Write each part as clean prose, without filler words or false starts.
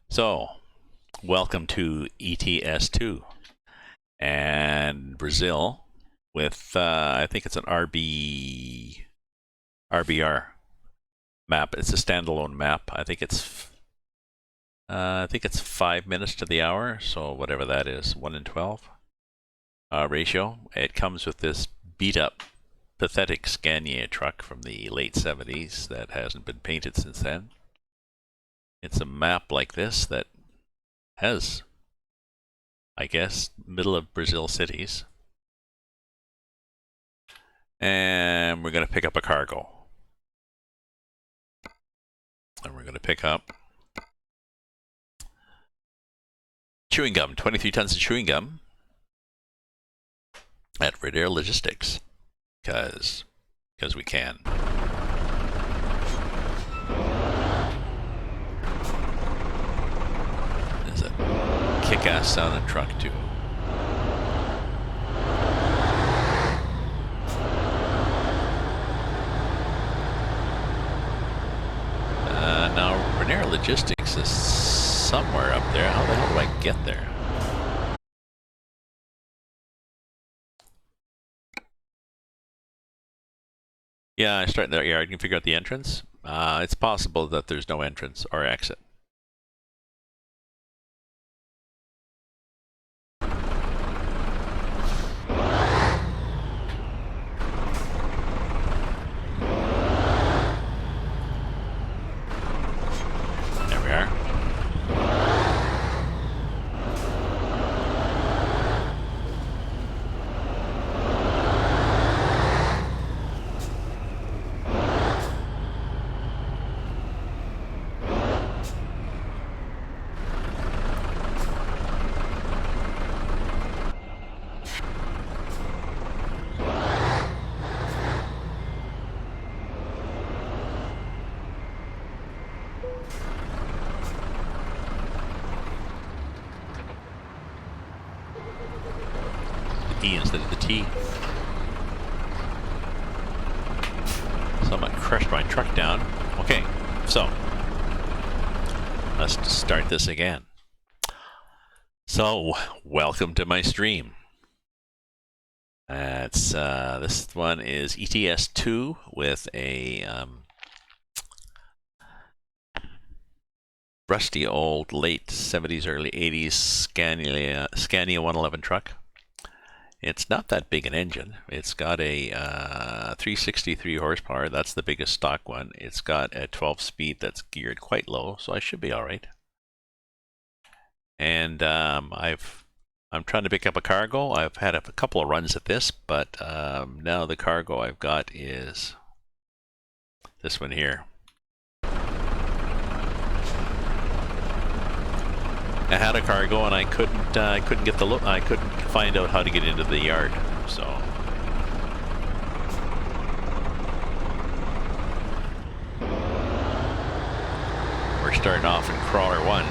So, welcome to ETS2 and Brazil with I think it's an RBR map. It's a standalone map. I think it's 5 minutes to the hour, so whatever that is, 1 in 12 ratio. It comes with this beat up, pathetic Scania truck from the late 70s that hasn't been painted since then. It's a map like this that has, I guess, middle of Brazil cities. And we're going to pick up a cargo. And we're going to pick up chewing gum, 23 tons of chewing gum at RBR Logistics. Because we can. There's a kick-ass sounding truck too. Now, RBR Logistics is somewhere up there. How the hell do I get there? Yeah, I start there. Yeah, I can figure out the entrance. It's possible that there's no entrance or exit. There we are. Instead of the T. Someone crushed my truck down. Okay, so let's start this again. So, welcome to my stream. This one is ETS2 with a rusty old late 70s, early 80s Scania 111 truck. It's not that big an engine. It's got a 363 horsepower. That's the biggest stock one. It's got a 12-speed that's geared quite low, so I should be all right. And I'm trying to pick up a cargo. I've had a couple of runs at this, but now the cargo I've got is this one here. I had a cargo and I couldn't get the I couldn't find out how to get into the yard, so we're starting off in crawler 1.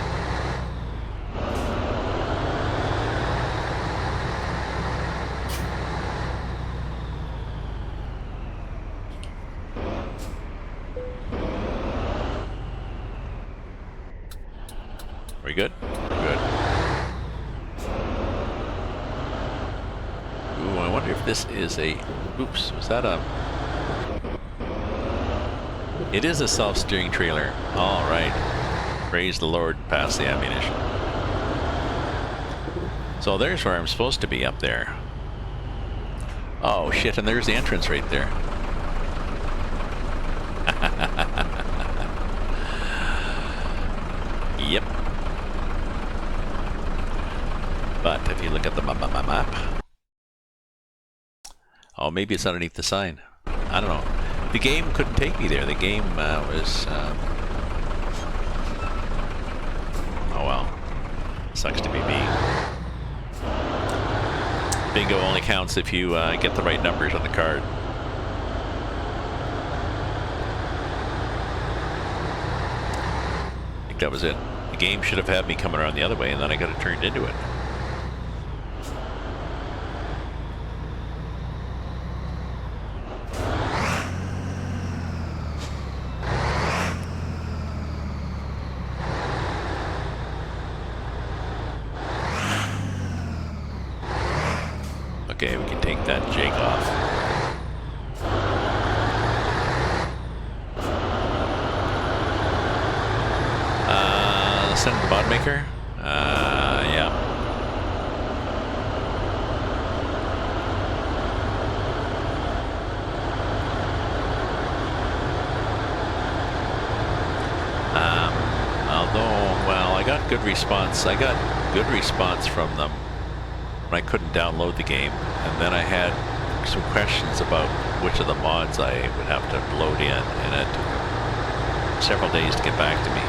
We good? Good. Ooh, I wonder if this is a... Oops, was that a... It is a self-steering trailer. All right. Praise the Lord, pass the ammunition. So there's where I'm supposed to be, up there. Oh, shit, and there's the entrance right there. Yep. But if you look at the map, oh, maybe it's underneath the sign. I don't know. The game couldn't take me there. The game was. Oh well. Sucks to be me. Bingo only counts if you get the right numbers on the card. I think that was it. The game should have had me coming around the other way, and then I got it turned into it. Okay, we can take that jig off. Send the mod maker? Yeah. Although, well, I got good response. I got good response from them when I couldn't download the game, and then I had some questions about which of the mods I would have to load in, and it took several days to get back to me.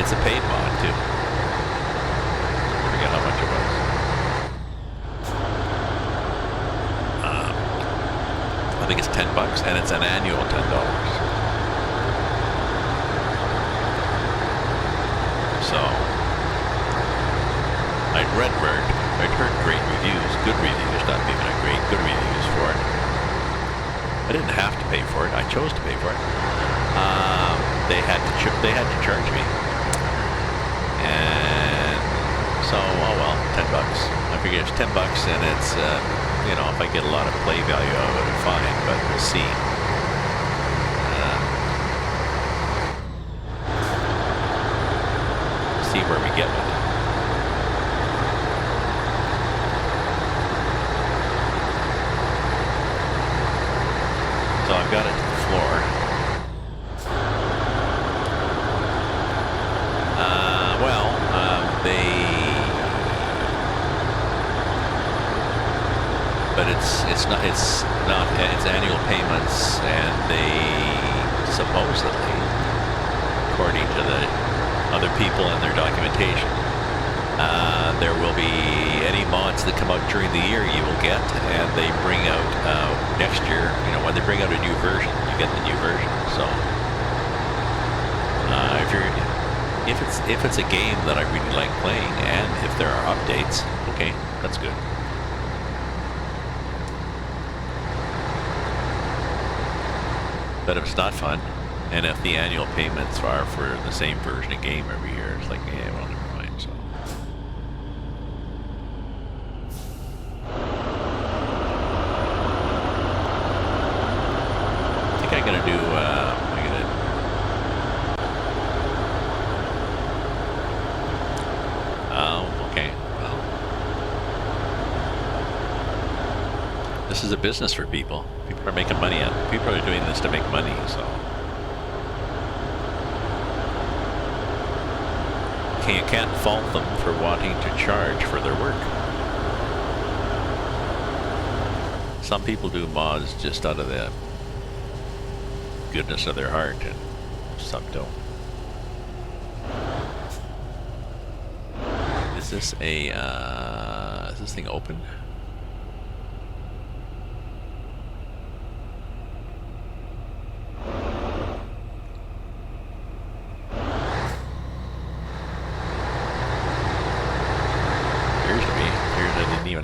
It's a paid mod too. I forget how much it was. I think it's $10, and it's an annual $10. So I'd heard great reviews, good reviews, not even a great, good reviews for it. I didn't have to pay for it. I chose to pay for it. They had to charge me, and so oh well, $10. I figure it's $10, and it's you know, if I get a lot of play value out of it, fine. But we'll see. See where we get with it. So I've got it to the floor. But it's annual payments, and they supposedly, according to the other people and their documentation, there will be any mods that come out during the year you will get, and they bring out next year. You know, when they bring out a new version, you get the new version. So if it's a game that I really like playing, and if there are updates, okay, that's good. But if it's not fun, and if the annual payments are for the same version of game every year, it's like, yeah, well, never mind. So I think I'm gonna do. Okay. Well, this is a business for people. People are making money out. People are doing this to make money, so you can't fault them for wanting to charge for their work. Some people do mods just out of the goodness of their heart, and some don't. Is this a is this thing open?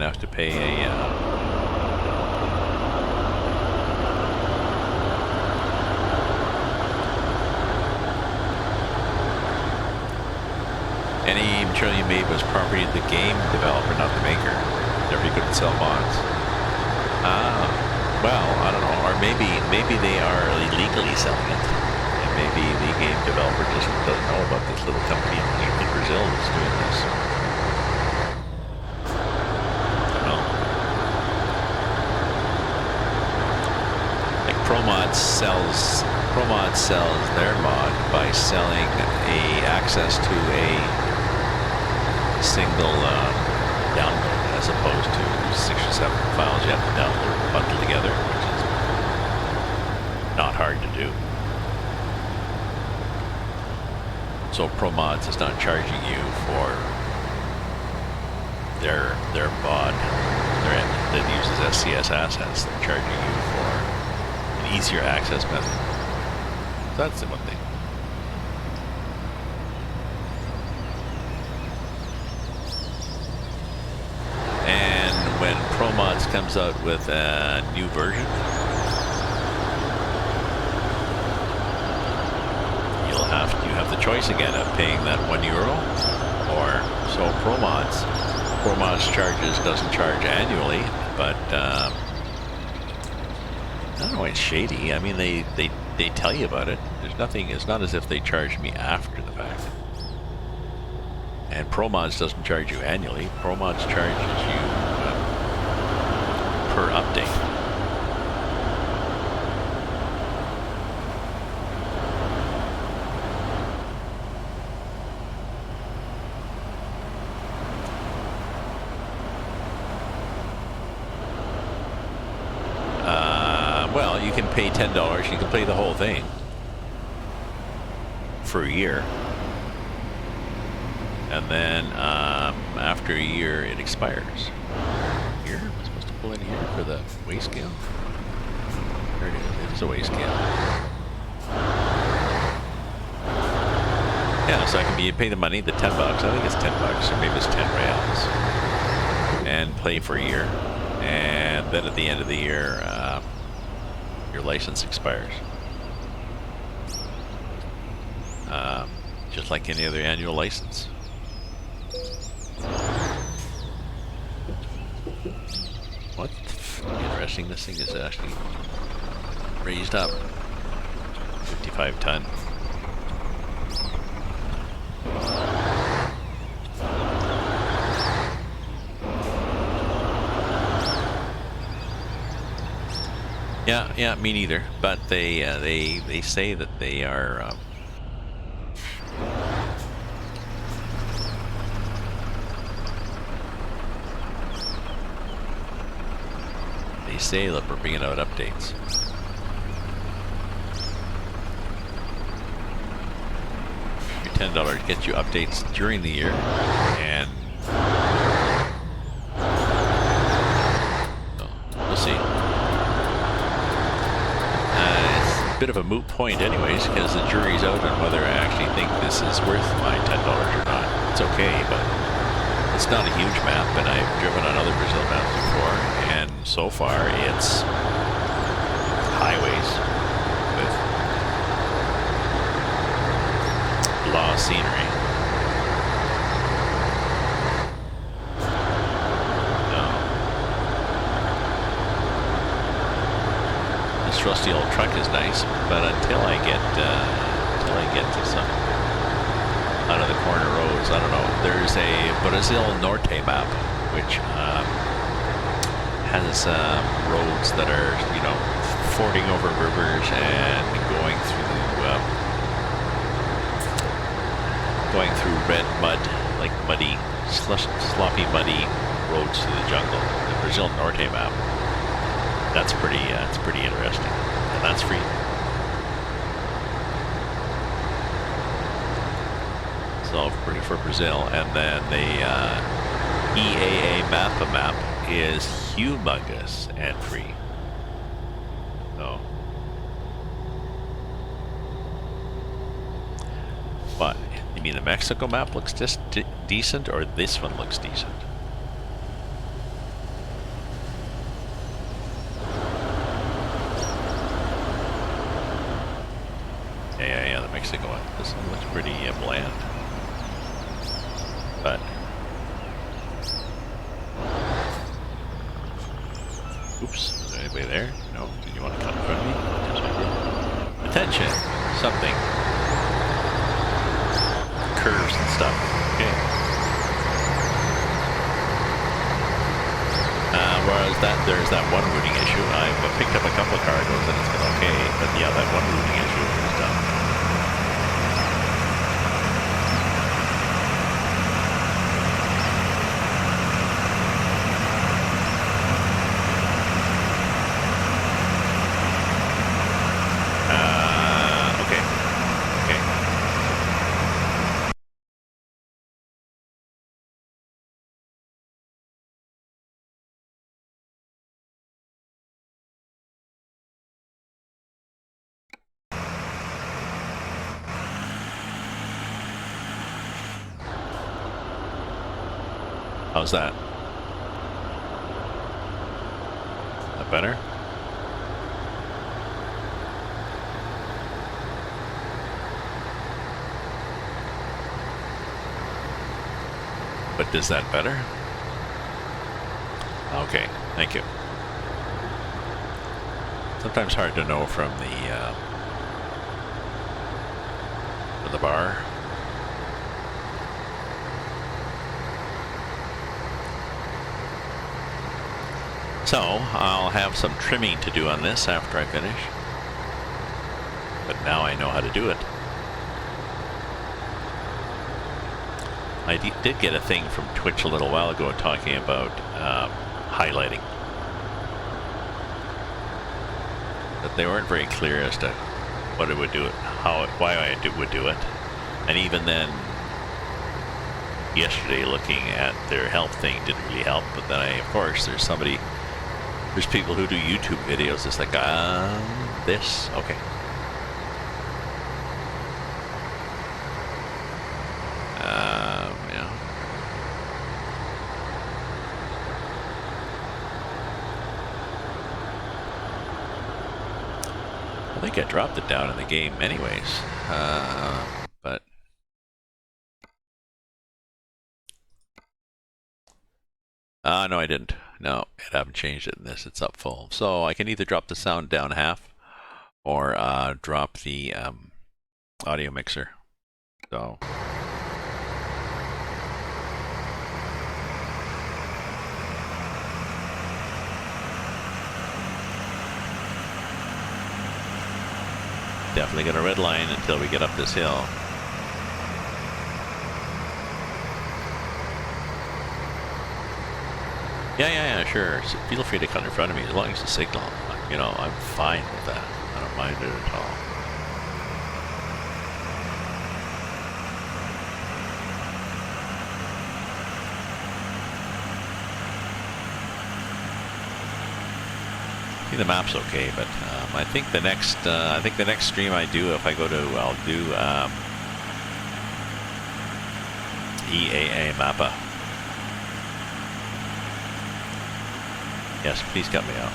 Have to pay a any material you made was property of the game developer, not the maker. Therefore, you couldn't sell mods. Well, I don't know, or maybe they are illegally selling it, and maybe the game developer doesn't know about this little company in Brazil that's doing this. ProMod sells their mod by selling access to a single download, as opposed to 6 or 7 files you have to download and bundle together, which is not hard to do. So ProMods is not charging you for their mod that uses SCS assets. They're charging you for easier access method. So that's the one thing. And when ProMods comes out with a new version, you have the choice again of paying that €1, or so ProMods ProMod's charges doesn't charge annually, but I don't know, it's shady. I mean, they tell you about it. There's nothing, it's not as if they charge me after the fact. And ProMods doesn't charge you annually. ProMods charges you per update. Well, you can pay $10. You can play the whole thing for a year. And then after a year, it expires. Here? Am I supposed to pull in here for the weigh scale? There it is. It is a weigh scale. Yeah, so I can pay the money, the $10. I think it's $10, or maybe it's 10 reals, and play for a year. And then at the end of the year, your license expires. Just like any other annual license. What? Interesting. This thing is actually raised up. 55 ton. Yeah, me neither. But they say that they are. They say that we're bringing out updates. Your $10 gets you updates during the year, and so we'll see. Bit of a moot point anyways, because the jury's out on whether I actually think this is worth my $10 or not. It's okay, but it's not a huge map, and I've driven on other Brazil maps before, and so far it's highways with raw scenery. Trusty old truck is nice, but until I get to some out of the corner roads, I don't know. There's a Brazil Norte map which has roads that are, you know, fording over rivers and going through red mud, like muddy, sloppy, muddy roads through the jungle. The Brazil Norte map. That's pretty interesting, and that's free. So for Brazil, and then the EAA map is humongous and free. So, but you mean the Mexico map looks just decent, or this one looks decent? Yeah, the Mexico one. This one looks pretty bland. But oops, is there anybody there? No? Did you want to come in front of me? Yes, I did. Attention! Something. Curves and stuff. Okay. Whereas there's that one routing issue. I've picked up a couple of cargoes and it's been okay, but yeah, that one routing issue is done. How's that? That better? But is that better? Okay, thank you. Sometimes hard to know from the bar. So I'll have some trimming to do on this after I finish. But now I know how to do it. I did get a thing from Twitch a little while ago talking about highlighting. But they weren't very clear as to what it would do, why I would do it. And even then, yesterday looking at their help thing didn't really help. But then of course, there's people who do YouTube videos. It's like, this, okay. Yeah. I think I dropped it down in the game anyways, but no, I didn't. No, I haven't changed it in this. It's up full. So I can either drop the sound down half or drop the audio mixer. So definitely gonna red line until we get up this hill. Yeah, sure. So feel free to cut in front of me as long as the signal. You know, I'm fine with that. I don't mind it at all. I think the map's okay, but I think the next stream I do, if I go to, I'll do EAA Mappa. Yes, please cut me off.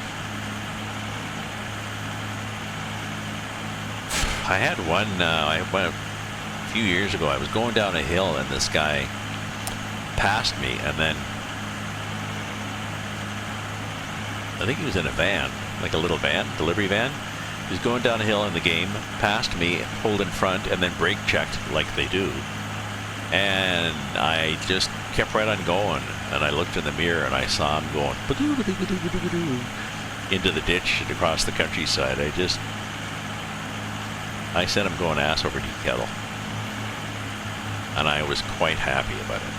I had one, a few years ago, I was going down a hill and this guy passed me, and then I think he was in a van, like a little van, delivery van. He was going down a hill in the game, passed me, pulled in front, and then brake checked like they do. And I just kept right on going, and I looked in the mirror and I saw him going into the ditch and across the countryside. I sent him going ass over tea kettle, and I was quite happy about it.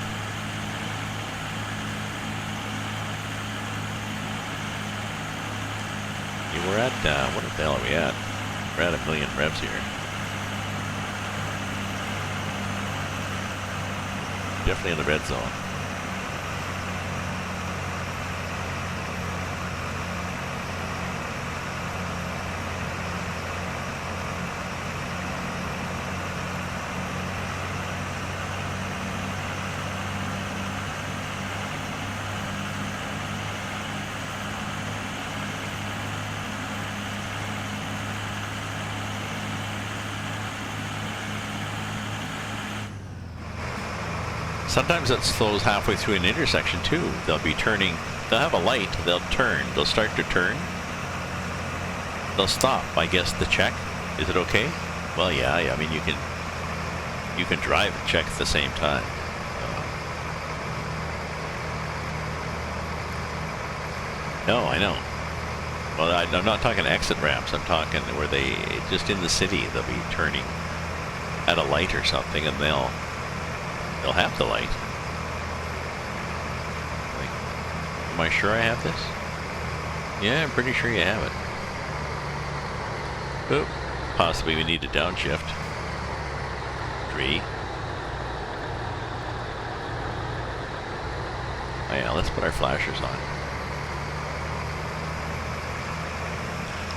We're at, what the hell are we at? We're at 1,000,000 revs here. Definitely in the red zone. Sometimes it slows halfway through an intersection too. They'll be turning, they'll have a light, they'll turn, they'll start to turn. They'll stop, I guess, to check. Is it okay? Well, yeah, I mean, you can drive and check at the same time. No, I know. Well, I'm not talking exit ramps. I'm talking where they, just in the city, they'll be turning at a light or something, and they'll have the light. Like, am I sure I have this? Yeah, I'm pretty sure you have it. Oop. Possibly we need to downshift. 3. Oh yeah, let's put our flashers on.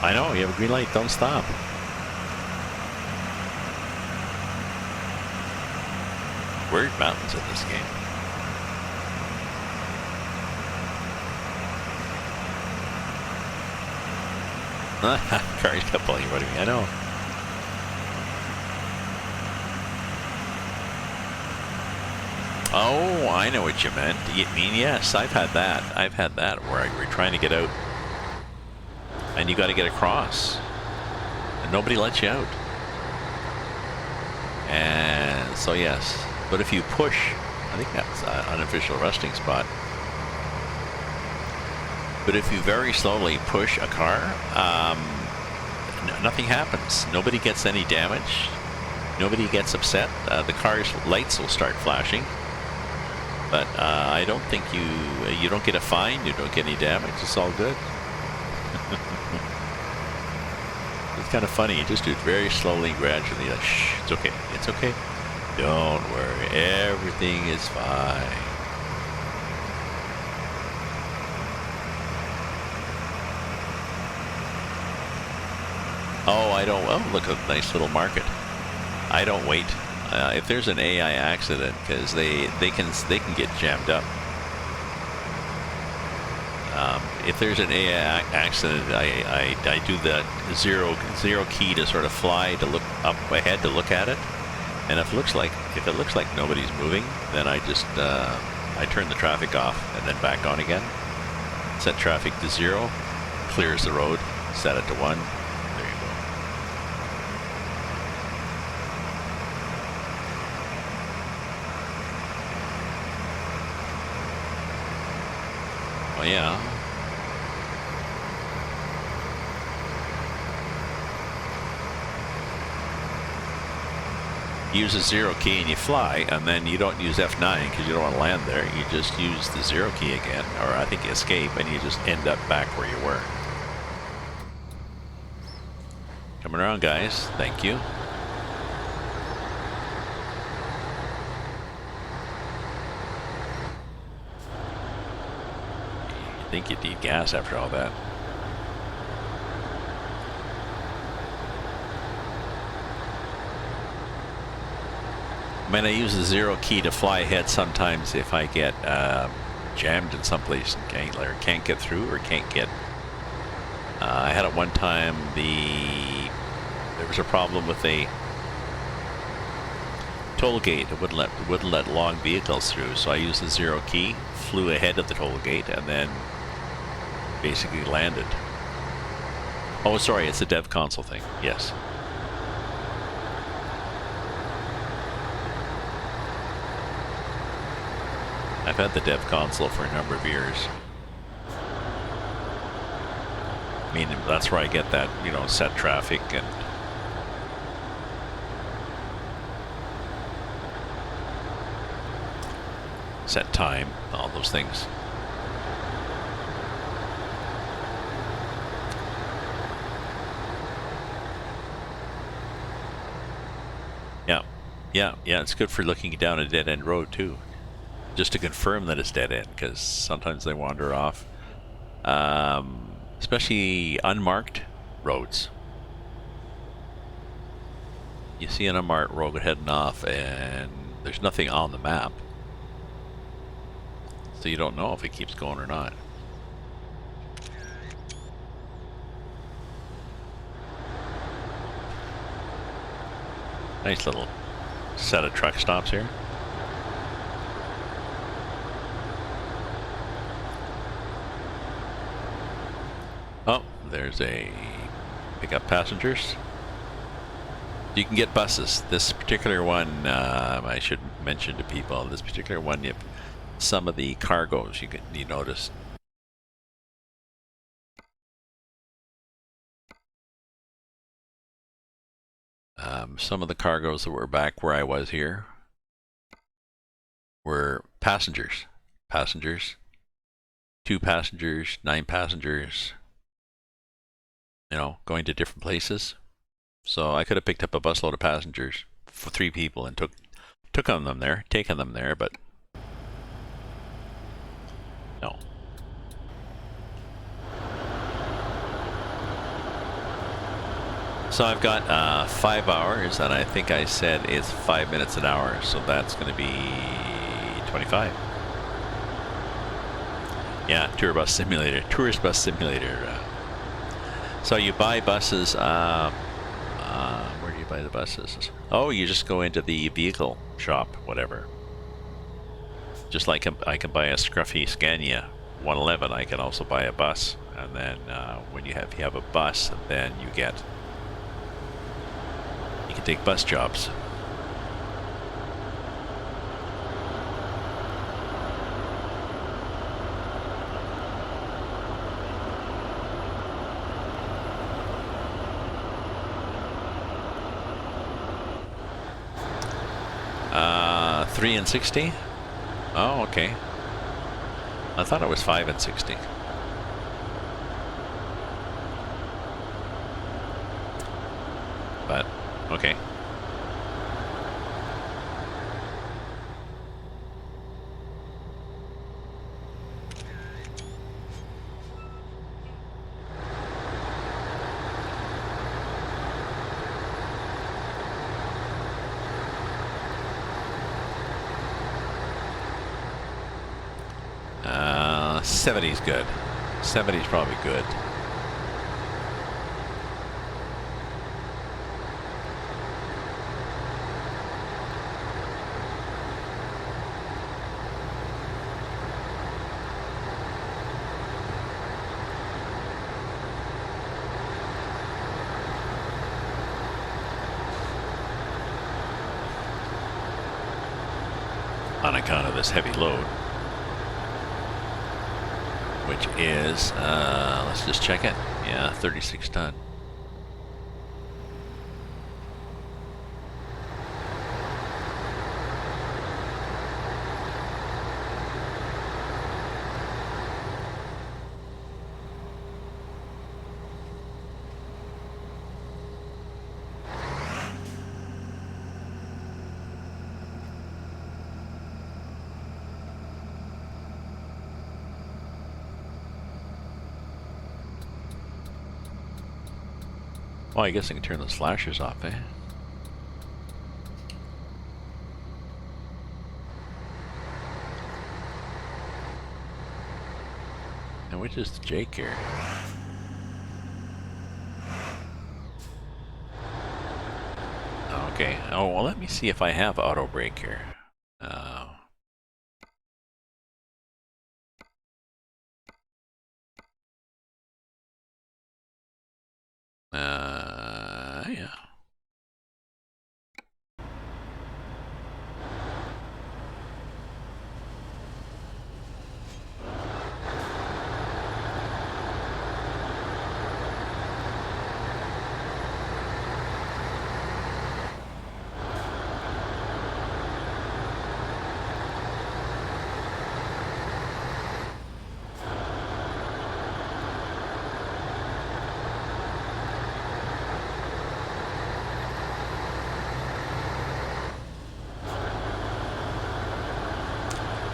I know, you have a green light, don't stop. Weird mountains in this game. Cars kept pulling in front of me, I know. Oh, I know what you meant. You mean, yes, I've had that. I've had that where we're trying to get out and you got to get across and nobody lets you out. And so, yes, but if you push, I think that's an unofficial resting spot. But if you very slowly push a car, nothing happens. Nobody gets any damage. Nobody gets upset. The car's lights will start flashing. But I don't think you don't get a fine. You don't get any damage. It's all good. It's kind of funny. You just do it very slowly, gradually. Like, shh, it's okay. It's okay. Don't worry. Everything is fine. Oh, I don't. Oh, look, a nice little market. I don't wait. If there's an AI accident, because they can get jammed up. If there's an AI accident, I do the zero key to sort of fly to look up ahead to look at it, and if it looks like nobody's moving, then I just I turn the traffic off and then back on again. Set traffic to 0, clears the road. Set it to 1. There you go. Oh yeah. Use a 0 key and you fly, and then you don't use F9 because you don't want to land there. You just use the 0 key again, or I think escape, and you just end up back where you were. Coming around, guys. Thank you. I think you'd need gas after all that. I mean, I use the 0 key to fly ahead sometimes if I get jammed in some place and can't get through or can't get. I had it one time. There was a problem with a toll gate. It wouldn't let long vehicles through, so I used the 0 key, flew ahead of the toll gate, and then basically landed. Oh, sorry, it's a dev console thing. Yes. I've had the dev console for a number of years. I mean, that's where I get that, set traffic and set time, all those things. Yeah, it's good for looking down a dead-end road too. Just to confirm that it's dead end, because sometimes they wander off. Especially unmarked roads. You see an unmarked road heading off and there's nothing on the map. So you don't know if it keeps going or not. Nice little set of truck stops here. Oh, there's a pick up passengers. You can get buses. This particular one, I should mention to people, this particular one, you have some of the cargoes you notice. Some of the cargoes that were back where I was here were passengers. 2 passengers, 9 passengers, going to different places. So I could have picked up a busload of passengers for 3 people and taken them there, but no. So I've got 5 hours, and I think I said it's 5 minutes an hour, so that's going to be 25. Yeah, tourist bus simulator. So you buy buses. Where do you buy the buses? Oh, you just go into the vehicle shop, whatever. Just like I can buy a scruffy Scania 111, I can also buy a bus. And then when you have a bus, then you can take bus jobs. $3 and $60. Oh, okay. I thought it was $5 and $60. But okay. $70's good. $70's probably good. On account of this heavy load, which is, let's just check it. Yeah, 36 ton. Well, I guess I can turn those flashers off, eh? And which is the Jake here? Okay. Oh, well, let me see if I have auto brake here. Yeah.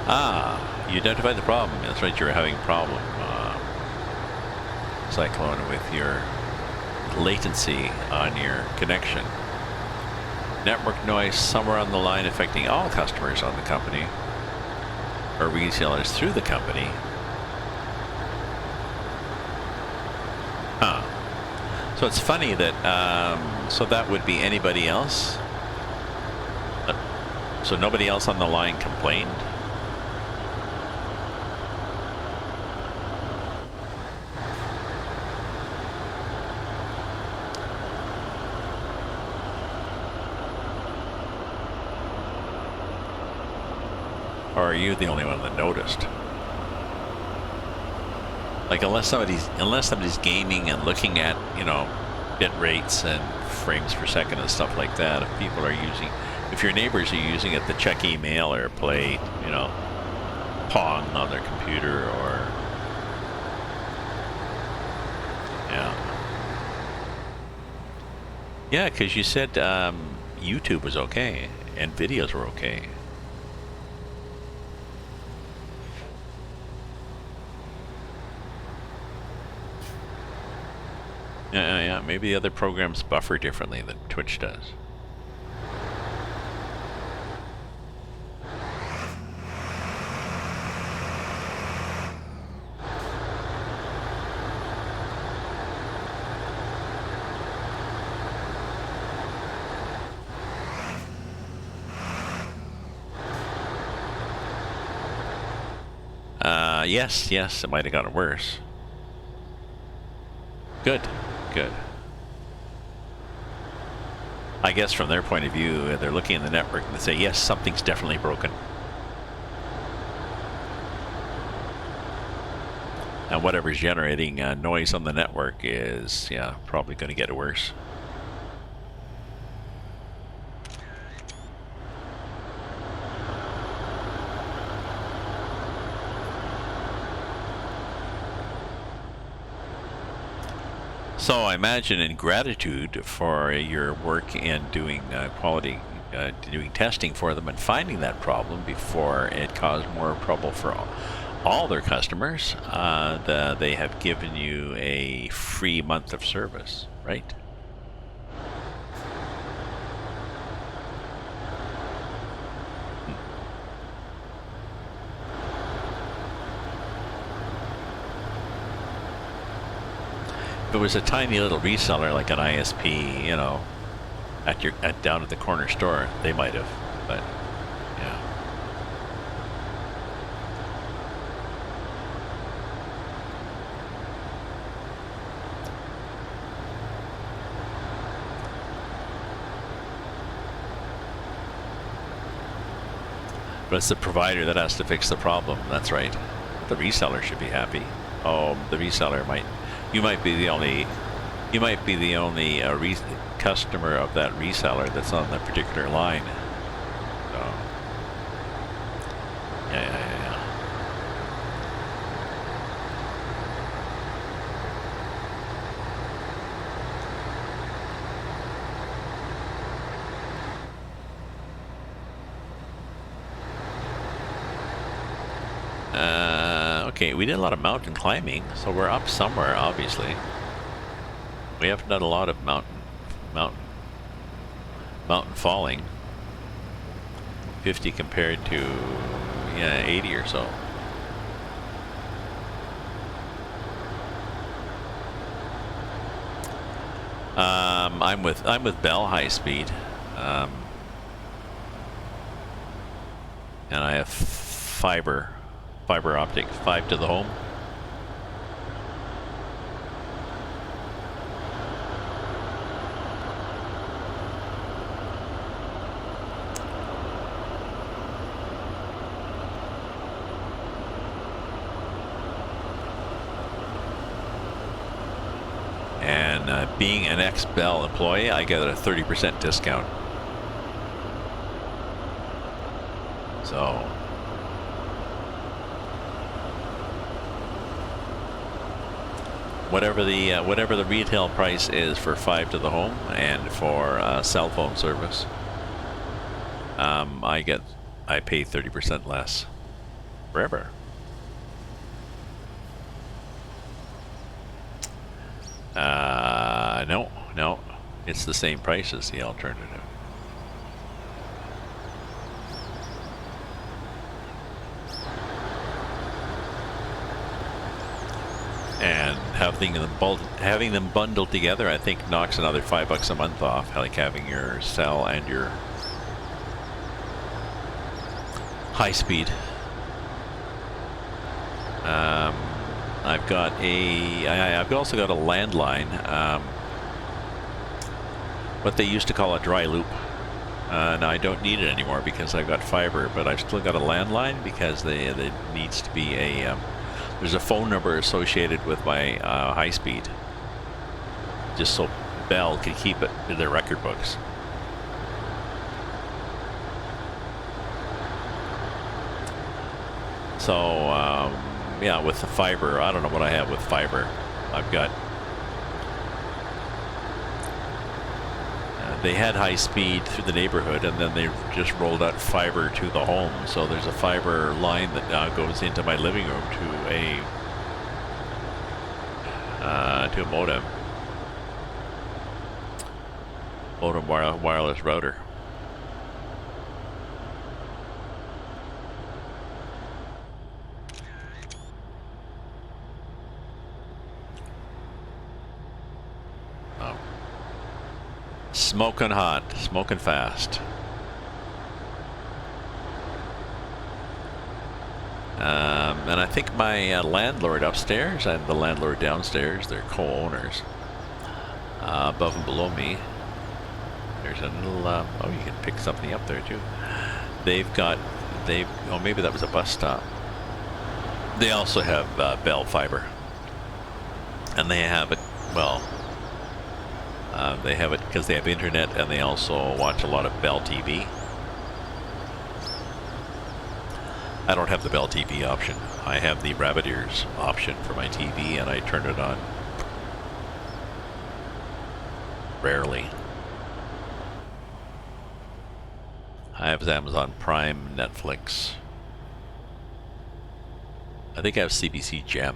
Ah, you identified the problem. That's right, you're having a problem, Cyclone, with your latency on your connection. Network noise somewhere on the line affecting all customers on the company or resellers through the company. Huh. So it's funny that, so that would be anybody else? So nobody else on the line complained? Or are you the only one that noticed? Like, unless somebody's gaming and looking at, you know, bit rates and frames per second and stuff like that, if people are using, if your neighbors are using it to check email or play, you know, Pong on their computer or, yeah, because you said YouTube was okay and videos were okay. Yeah, maybe the other programs buffer differently than Twitch does. Yes, it might have gotten worse. Good. I guess from their point of view, they're looking at the network and they say, yes, something's definitely broken. And whatever's generating noise on the network is, probably going to get worse. So I imagine in gratitude for your work in doing quality, doing testing for them and finding that problem before it caused more trouble for all their customers, they have given you a free month of service, right? If it was a tiny little reseller like an ISP, you know, down at the corner store, they might have, but yeah. But it's the provider that has to fix the problem. That's right. The reseller should be happy. Oh, the reseller might. You might be the only customer of that reseller that's on that particular line. So, yeah. Okay, we did a lot of mountain climbing, so we're up somewhere, obviously. We haven't done a lot of mountain falling. 50 compared to 80 or so. I'm with Bell High Speed, and I have fiber optic, 5 to the home. And being an ex-Bell employee, I get a 30% discount. So whatever the retail price is for 5 to the home and for cell phone service, I pay 30% less forever. No, it's the same price as the alternative. And having them bundled together, I think knocks another $5 a month off, like having your cell and your high speed. I've also got a landline, what they used to call a dry loop. And I don't need it anymore because I've got fiber, but I've still got a landline because there needs to be there's a phone number associated with my high speed, just so Bell can keep it in their record books. So with the fiber, I don't know what I have with fiber. I've got they had high speed through the neighborhood, and then they just rolled out fiber to the home. So there's a fiber line that now goes into my living room to a modem wireless router. Smoking hot, smoking fast. And I think my landlord upstairs and the landlord downstairs, they're co-owners. Above and below me, there's a little, oh, you can pick something up there too. Oh, maybe that was a bus stop. They also have Bell Fiber. And they have it, well, they have it because they have internet, and they also watch a lot of Bell TV. I don't have the Bell TV option. I have the Rabbit Ears option for my TV, and I turn it on rarely. I have Amazon Prime, Netflix. I think I have CBC Gem,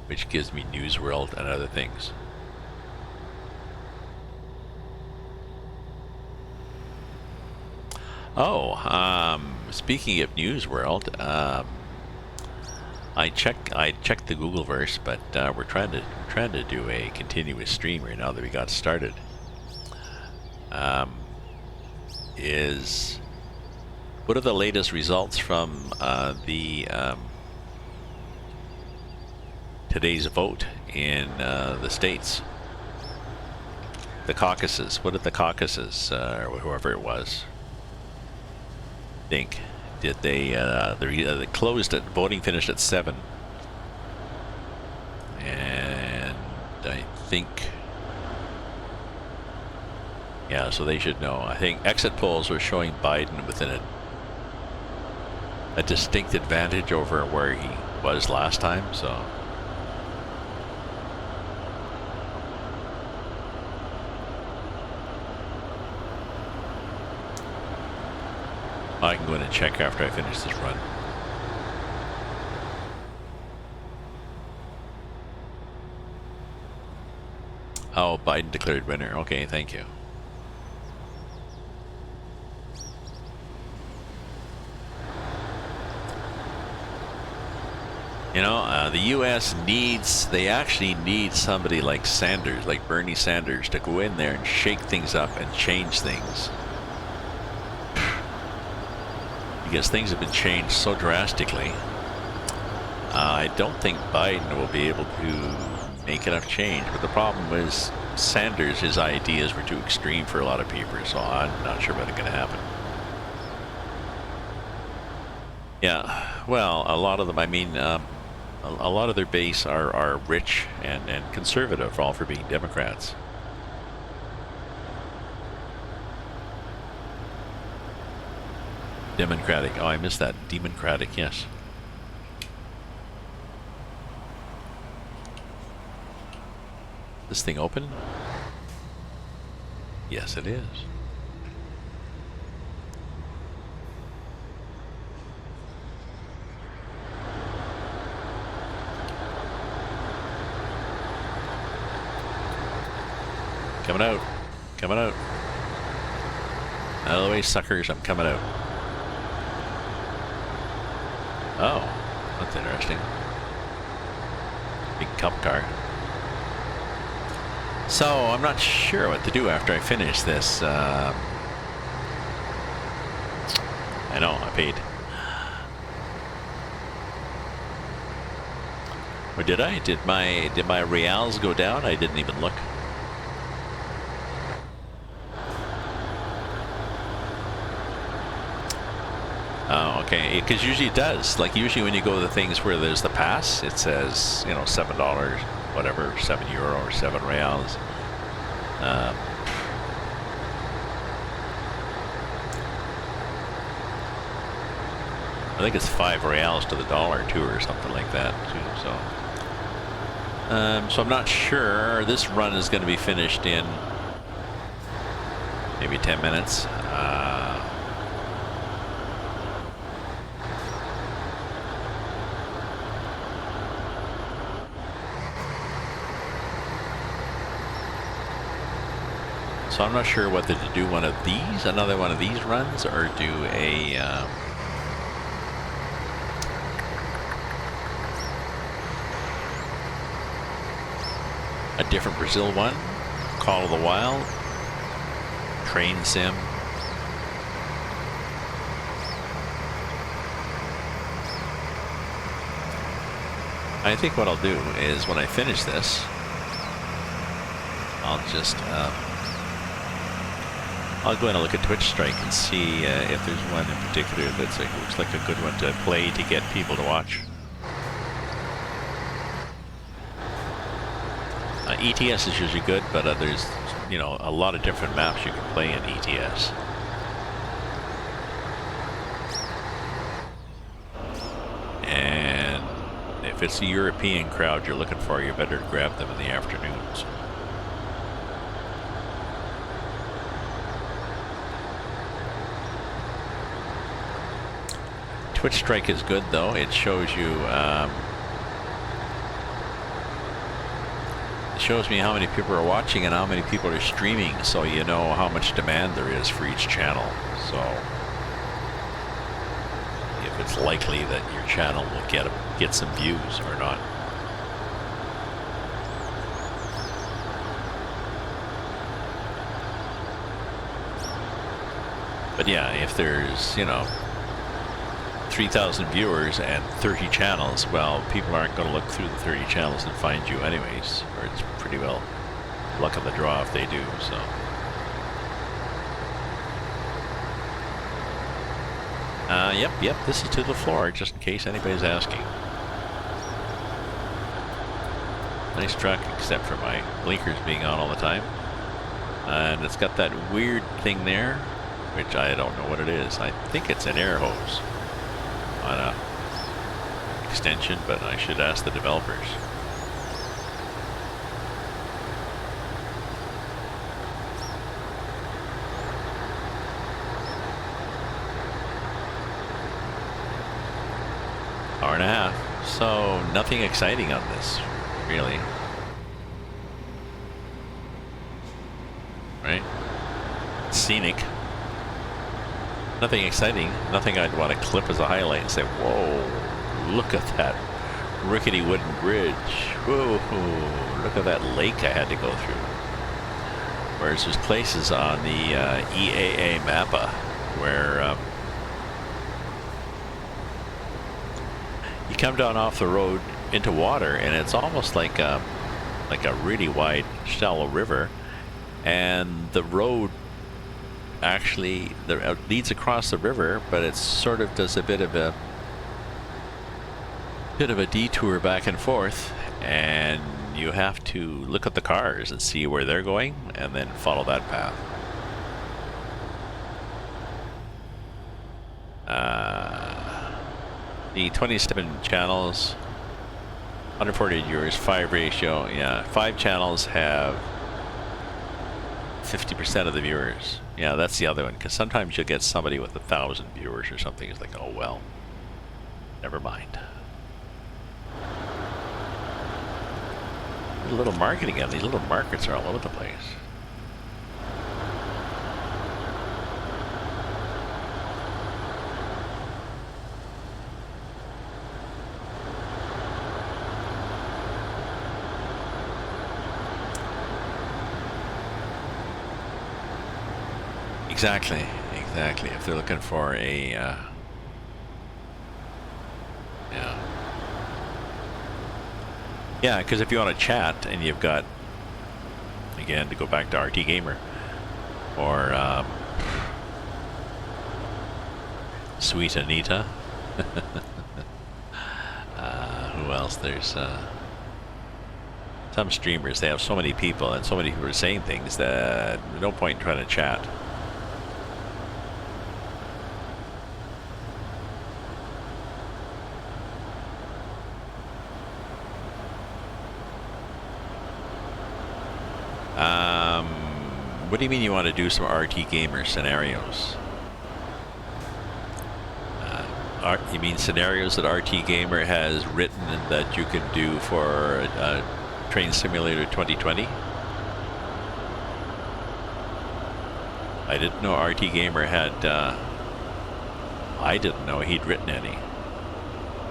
which gives me News World and other things. Oh, speaking of News World, I checked the Googleverse, but we're trying to do a continuous stream right now that we got started. What are the latest results from today's vote in the States? The caucuses. What did the caucuses, or whoever it was, think? Did they closed at voting, finished at 7, and I think, yeah, so they should know. I think exit polls were showing Biden within a distinct advantage over where he was last time, so I can go in and check after I finish this run. Oh, Biden declared winner. Okay, thank you. You know, the U.S. they actually need somebody like Sanders, like Bernie Sanders, to go in there and shake things up and change things. Because things have been changed so drastically. I don't think Biden will be able to make enough change, but the problem is Sanders, his ideas were too extreme for a lot of people, so I'm not sure what's going to happen. Yeah, well, a lot of them, I mean, a lot of their base are rich and conservative, all for being Democrats. Democratic. Oh, I missed that. Democratic, yes. This thing open? Yes, it is. Coming out. Coming out. Out of the way, suckers. I'm coming out. Oh, that's interesting. Big cup car. So, I'm not sure what to do after I finish this. I know, I paid. Or did I? Did my reals go down? I didn't even look. Oh, okay. Because usually it does. Like usually when you go to the things where there's the pass, it says, you know, $7, whatever, €7 or 7 reals. I think it's 5 reals to the dollar too, or something like that too. So I'm not sure. This run is going to be finished in maybe 10 minutes. So I'm not sure whether to do one of these, another one of these runs, or do a different Brazil one, Call of the Wild, Train Sim. I think what I'll do is when I finish this, I'll just I'll go in and look at Twitch Strike and see if there's one in particular that's looks like a good one to play to get people to watch. ETS is usually good, but there's, you know, a lot of different maps you can play in ETS. And if it's a European crowd you're looking for, you better grab them in the afternoons. Twitch Strike is good though. It shows you, it shows me how many people are watching and how many people are streaming, so you know how much demand there is for each channel. So if it's likely that your channel will get some views or not. But yeah, if there's, you know, 3,000 viewers and 30 channels, well, people aren't going to look through the 30 channels and find you anyways, or it's pretty well luck of the draw if they do, so. Yep, this is to the floor, just in case anybody's asking. Nice truck, except for my blinkers being on all the time. And it's got that weird thing there, which I don't know what it is. I think it's an air hose on a extension, but I should ask the developers. Hour and a half, so nothing exciting on this, really. Right? Scenic. Nothing exciting, nothing I'd want to clip as a highlight and say, whoa, look at that rickety wooden bridge. Whoa, look at that lake I had to go through. Whereas there's places on the EAA Mappa where you come down off the road into water and it's almost like a really wide, shallow river, and the road actually leads across the river, but it sort of does a bit of a detour back and forth, and you have to look at the cars and see where they're going and then follow that path. The 27 channels, 148 viewers, 5 ratio, yeah, 5 channels have 50% of the viewers. Yeah, that's the other one, because sometimes you'll get somebody with 1,000 viewers or something. It's like, oh well, never mind. A little marketing again. These little markets are all over the place. Exactly. If they're looking for a, yeah. Yeah, because if you want to chat and you've got, again, to go back to RT Gamer, or Sweet Anita, who else? There's some streamers, they have so many people and so many people are saying things that there's no point in trying to chat. What do you mean you want to do some RT Gamer scenarios? You mean scenarios that RT Gamer has written and that you can do for Train Simulator 2020? I didn't know RT Gamer had, I didn't know he'd written any.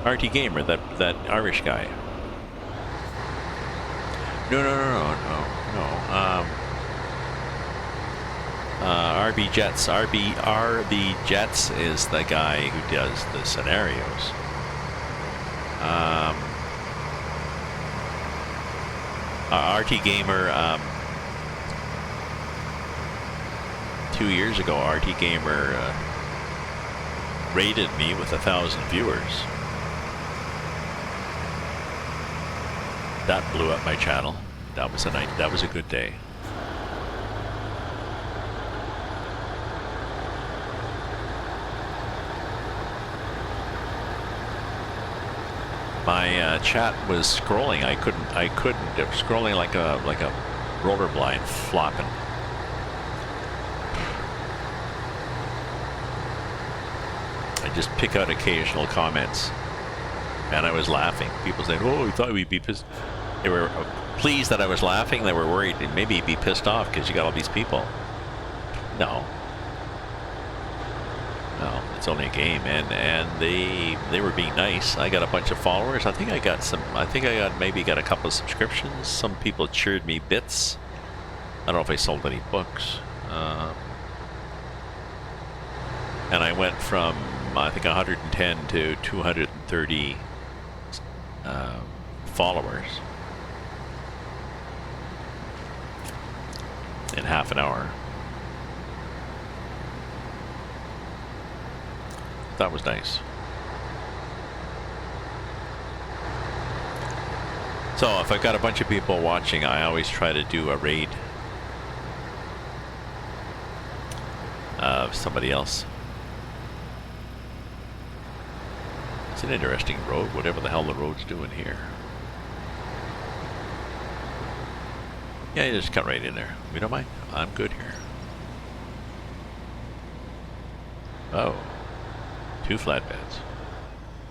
RT Gamer, that Irish guy. No. RB Jets. RB Jets is the guy who does the scenarios. RT Gamer, 2 years ago, RT Gamer rated me with 1,000 viewers. That blew up my channel. That was a night. That was a good day. My chat was scrolling. I couldn't. It was scrolling like a roller blind, flopping. I just pick out occasional comments, and I was laughing. People said, "Oh, we thought we'd be pissed." They were pleased that I was laughing. They were worried maybe he'd be pissed off because you got all these people. No. No, it's only a game, and they were being nice. I got a bunch of followers. I think I got maybe got a couple of subscriptions. Some people cheered me bits. I don't know if I sold any books. And I went from I think 110 to 230 followers in half an hour. That was nice. So if I've got a bunch of people watching, I always try to do a raid of somebody else. It's an interesting road, whatever the hell the road's doing here. Yeah, you just cut right in there. We don't mind. I'm good here. Oh. 2 flatbeds.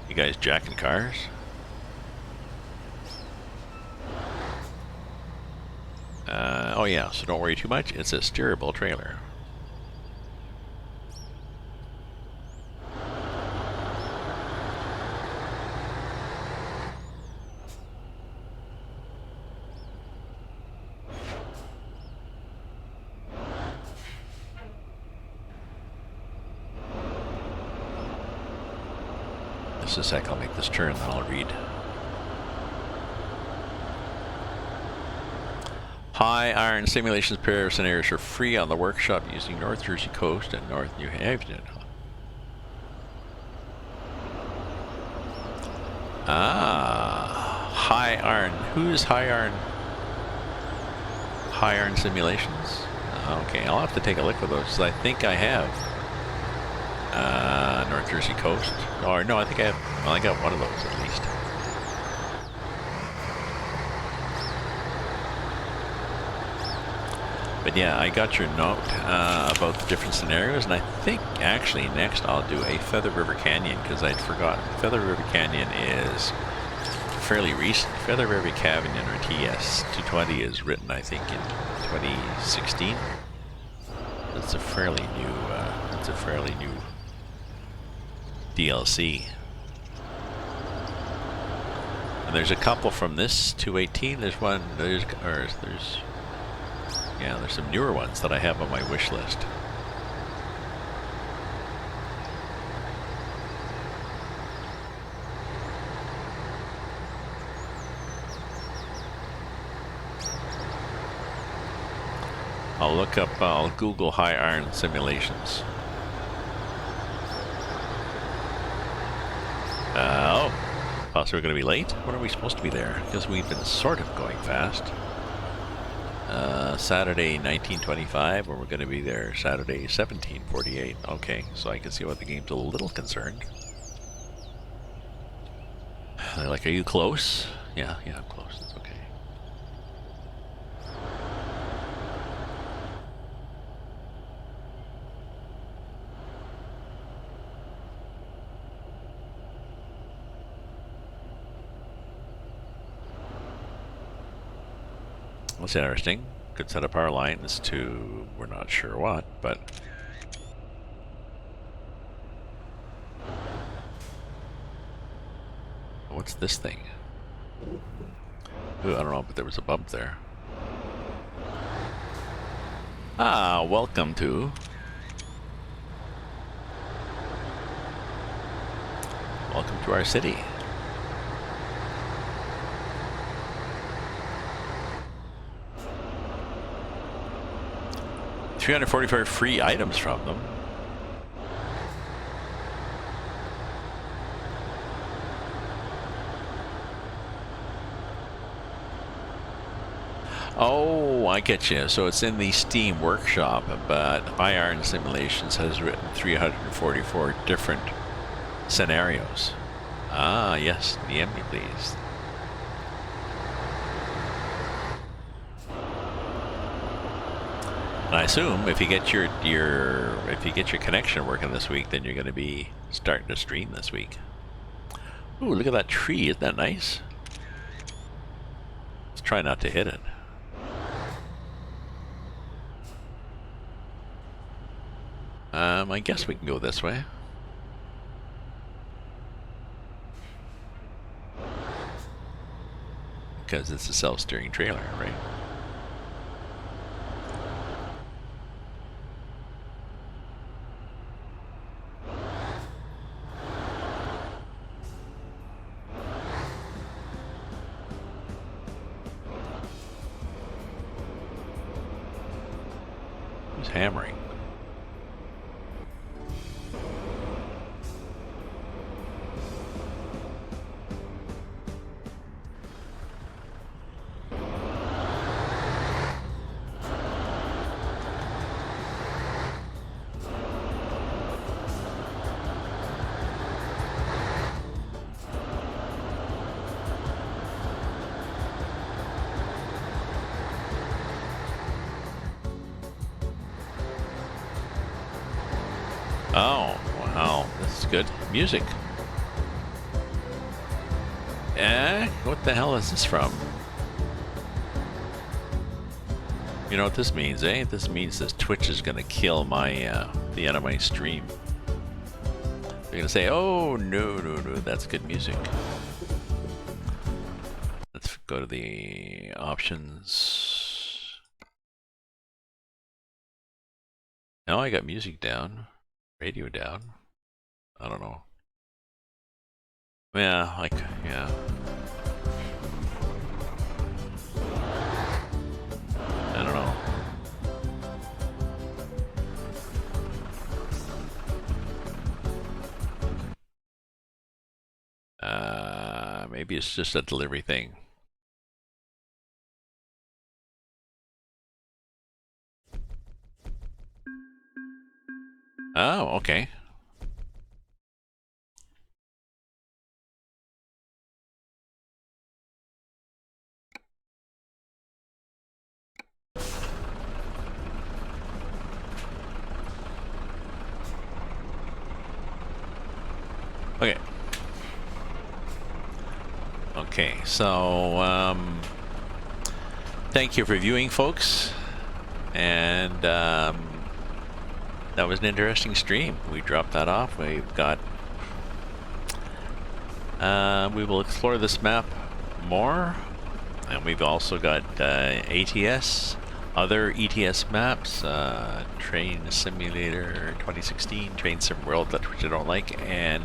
You guys jacking cars? Oh yeah, so don't worry too much. It's a steerable trailer. Just a sec, I'll make this turn, then I'll read. High iron simulations pair of scenarios are free on the workshop using North Jersey Coast and North New Haven. Ah, high iron. Who's high iron? High iron simulations? Okay, I'll have to take a look at those. I think I have. North Jersey Coast. Or no, I think I have. Well, I got one of those at least. But yeah, I got your note about the different scenarios, and I think actually next I'll do a Feather River Canyon because I'd forgotten. Feather River Canyon is fairly recent. Feather River Canyon, or ETS2 is written, I think, in 2016. It's a fairly new. It's a fairly new DLC. And there's a couple from this 218. There's one. There's some newer ones that I have on my wish list. I'll look up, I'll Google high iron simulations. Oh, possibly we're going to be late? When are we supposed to be there? Because we've been sort of going fast. Saturday 1925, or we're going to be there Saturday 1748. Okay, so I can see why the game's a little concerned. They're like, are you close? Yeah, I'm close. It's okay. That's interesting. Could set up power lines to, we're not sure what, but what's this thing? Ooh, I don't know, but there was a bump there. Ah, welcome to our city. 344 free items from them. Oh, I get you. So it's in the Steam workshop, but Iron Simulations has written 344 different scenarios. Ah, yes. DM me, please. And I assume if you get your connection working this week, then you're going to be starting to stream this week. Ooh, look at that tree. Isn't that nice? Let's try not to hit it. I guess we can go this way. Because it's a self-steering trailer, right? Who's hammering? Oh, wow. This is good music. What the hell is this from? You know what this means, eh? This means this Twitch is gonna kill my, the end of my stream. They're gonna say, oh, no, that's good music. Let's go to the options. Now I got music down. Radio down. I don't know. Yeah, like, yeah. I don't know. Maybe it's just a delivery thing. Oh, okay. Okay. Okay, so thank you for viewing, folks, and that was an interesting stream. We dropped that off. We've got we will explore this map more, and we've also got ATS, other ETS maps, Train Simulator 2016, Train Sim World, which I don't like, and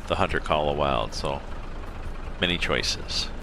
the Hunter Call of Wild. So many choices.